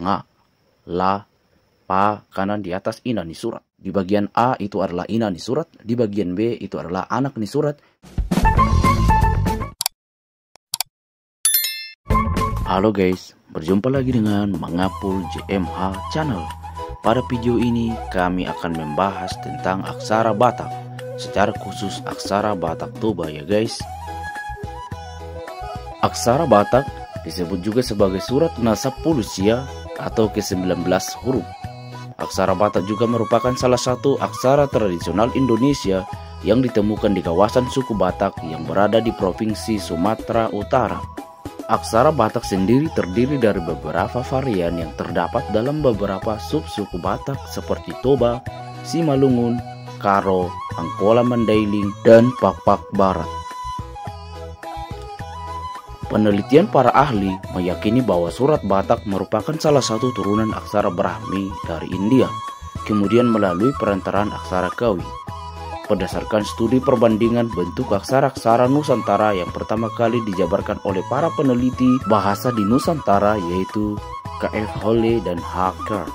nga, la, pa kanan di atas ina ni surat. Di bagian A itu adalah ina ni surat, di bagian B itu adalah anak ni surat. Halo guys, berjumpa lagi dengan Mangapul JMH Channel. Pada video ini kami akan membahas tentang aksara Batak, secara khusus aksara Batak Toba ya guys. Aksara Batak disebut juga sebagai surat nasab Pulusia atau ke-19 huruf. Aksara Batak juga merupakan salah satu aksara tradisional Indonesia yang ditemukan di kawasan suku Batak yang berada di Provinsi Sumatera Utara. Aksara Batak sendiri terdiri dari beberapa varian yang terdapat dalam beberapa sub-suku Batak seperti Toba, Simalungun, Karo, Angkola Mandailing, dan Pakpak Barat. Penelitian para ahli meyakini bahwa surat Batak merupakan salah satu turunan aksara Brahmi dari India, kemudian melalui perantaraan aksara Kawi. Berdasarkan studi perbandingan bentuk aksara-aksara Nusantara yang pertama kali dijabarkan oleh para peneliti bahasa di Nusantara yaitu K.F. Hole dan H. Kerr.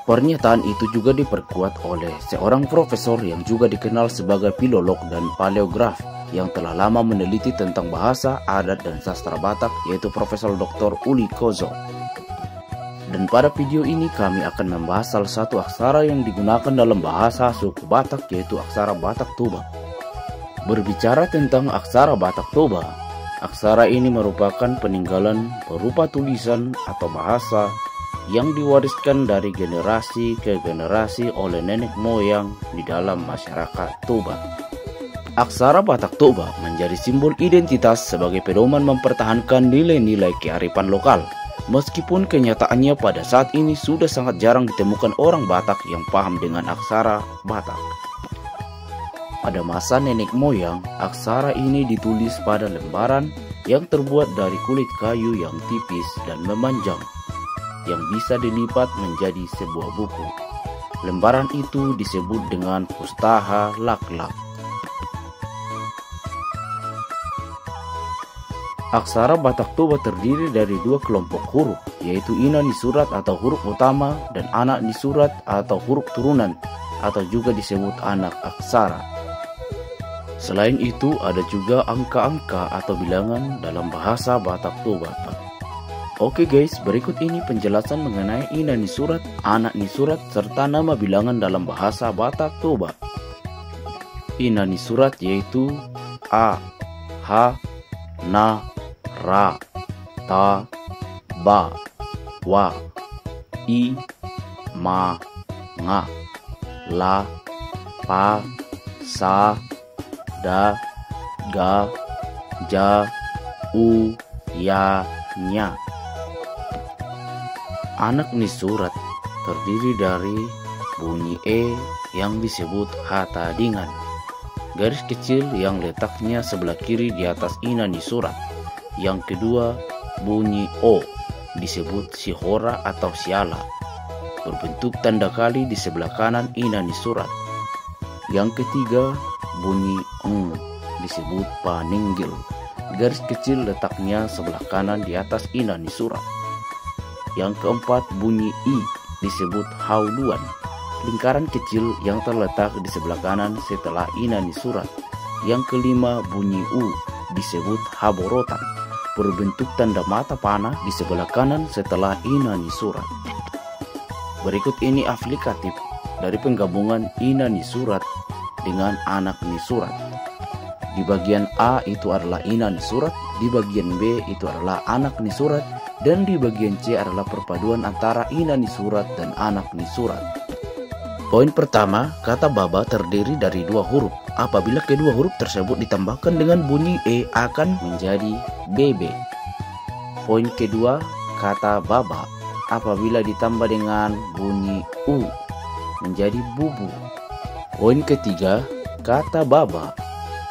Pernyataan itu juga diperkuat oleh seorang profesor yang juga dikenal sebagai filolog dan paleograf yang telah lama meneliti tentang bahasa, adat, dan sastra Batak, yaitu Profesor Dr. Uli Kozo. Dan pada video ini kami akan membahas salah satu aksara yang digunakan dalam bahasa suku Batak, yaitu aksara Batak Toba. Berbicara tentang aksara Batak Toba, aksara ini merupakan peninggalan berupa tulisan atau bahasa yang diwariskan dari generasi ke generasi oleh nenek moyang di dalam masyarakat Toba. Aksara Batak Toba menjadi simbol identitas sebagai pedoman mempertahankan nilai-nilai kearifan lokal. Meskipun kenyataannya pada saat ini sudah sangat jarang ditemukan orang Batak yang paham dengan aksara Batak. Pada masa nenek moyang, aksara ini ditulis pada lembaran yang terbuat dari kulit kayu yang tipis dan memanjang, yang bisa dilipat menjadi sebuah buku. Lembaran itu disebut dengan pustaha laklak. Aksara Batak Toba terdiri dari dua kelompok huruf, yaitu ina ni surat atau huruf utama dan anak ni surat atau huruf turunan atau juga disebut anak aksara. Selain itu ada juga angka-angka atau bilangan dalam bahasa Batak Toba. Oke guys, berikut ini penjelasan mengenai ina ni surat, anak ni surat, serta nama bilangan dalam bahasa Batak Toba. Ina ni surat yaitu A, H, Na, Ra, Ta, Ba, Wa, I, Ma, Nga, La, Pa, Sa, Da, Ga, Ja, U, Ya, Nya. Anak ni surat terdiri dari bunyi E yang disebut hatadingan, garis kecil yang letaknya sebelah kiri di atas ina ni surat. Yang kedua, bunyi O disebut sihora atau siala, berbentuk tanda kali di sebelah kanan ina ni surat. Yang ketiga, bunyi Eng disebut paninggil, garis kecil letaknya sebelah kanan di atas ina ni surat. Yang keempat, bunyi I disebut hauluan, lingkaran kecil yang terletak di sebelah kanan setelah ina ni surat. Yang kelima, bunyi U disebut haborotan, berbentuk tanda mata panah di sebelah kanan setelah ina ni surat. Berikut ini aplikatif dari penggabungan ina ni surat dengan anak ni surat. Di bagian A itu adalah ina ni surat, di bagian B itu adalah anak ni surat, dan di bagian C adalah perpaduan antara ina ni surat dan anak ni surat. Poin pertama, kata baba terdiri dari dua huruf. Apabila kedua huruf tersebut ditambahkan dengan bunyi E akan menjadi BB. Poin kedua, kata baba apabila ditambah dengan bunyi U menjadi bubu. Poin ketiga, kata baba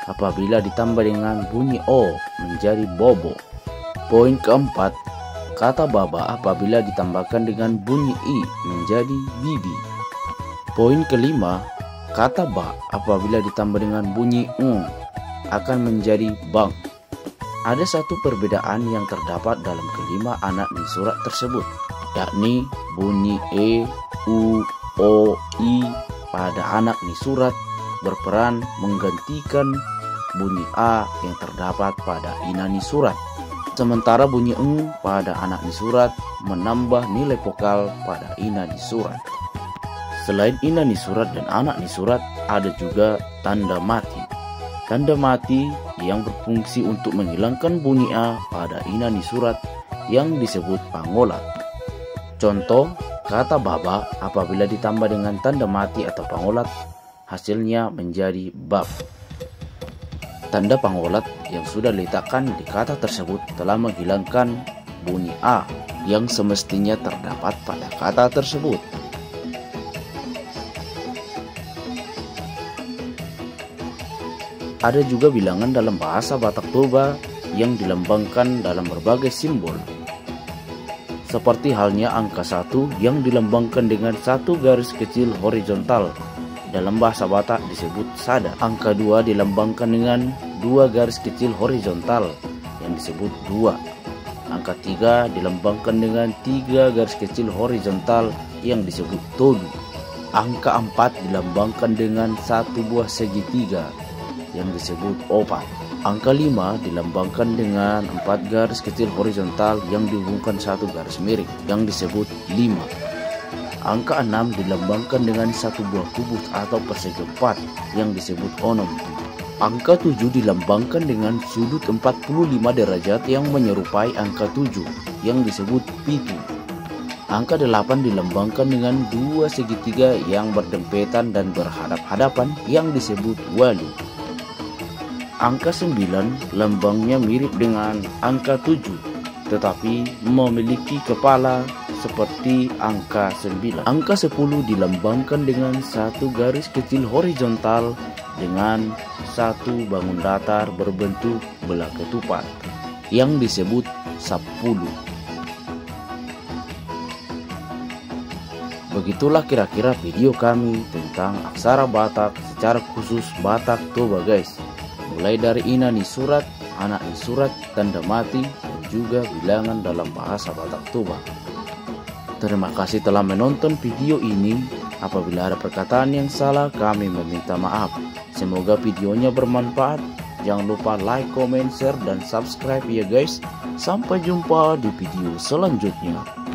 apabila ditambah dengan bunyi O menjadi bobo. Poin keempat, kata baba apabila ditambahkan dengan bunyi I menjadi bibi. Poin kelima, kata ba apabila ditambah dengan bunyi akan menjadi bang. Ada satu perbedaan yang terdapat dalam kelima anak di surat tersebut. yakni bunyi E, U, O, I pada anak ni surat berperan menggantikan bunyi A yang terdapat pada inani surat. Sementara bunyi eng pada anak ni surat menambah nilai vokal pada inani surat. Selain inani surat dan anak ni surat, ada juga tanda mati. Tanda mati yang berfungsi untuk menghilangkan bunyi A pada inani surat yang disebut pangolat. Contoh, kata baba apabila ditambah dengan tanda mati atau pangolat, hasilnya menjadi bab. Tanda pangolat yang sudah diletakkan di kata tersebut telah menghilangkan bunyi A yang semestinya terdapat pada kata tersebut. Ada juga bilangan dalam bahasa Batak Toba yang dilambangkan dalam berbagai simbol. Seperti halnya angka 1 yang dilambangkan dengan satu garis kecil horizontal. Dalam bahasa Batak disebut sada. Angka 2 dilambangkan dengan 2 garis kecil horizontal yang disebut 2. Angka 3 dilambangkan dengan 3 garis kecil horizontal yang disebut todu. Angka 4 dilambangkan dengan 1 buah segitiga yang disebut opat. Angka 5 dilambangkan dengan 4 garis kecil horizontal yang dihubungkan 1 garis miring yang disebut 5. Angka 6 dilambangkan dengan 1 buah kubus atau persegi 4 yang disebut onom. Angka 7 dilambangkan dengan sudut 45 derajat yang menyerupai angka 7 yang disebut pitu. Angka 8 dilambangkan dengan 2 segitiga yang berdempetan dan berhadap-hadapan yang disebut walu. Angka 9 lambangnya mirip dengan angka 7 tetapi memiliki kepala seperti angka 9. Angka 10 dilambangkan dengan 1 garis kecil horizontal dengan 1 bangun datar berbentuk belah ketupat yang disebut 10. Begitulah kira-kira video kami tentang aksara Batak secara khusus Batak Toba guys. Mulai dari inani surat, anak ni surat, tanda mati, dan juga bilangan dalam bahasa Batak Toba. Terima kasih telah menonton video ini. Apabila ada perkataan yang salah, kami meminta maaf. Semoga videonya bermanfaat. Jangan lupa like, comment, share, dan subscribe ya guys. Sampai jumpa di video selanjutnya.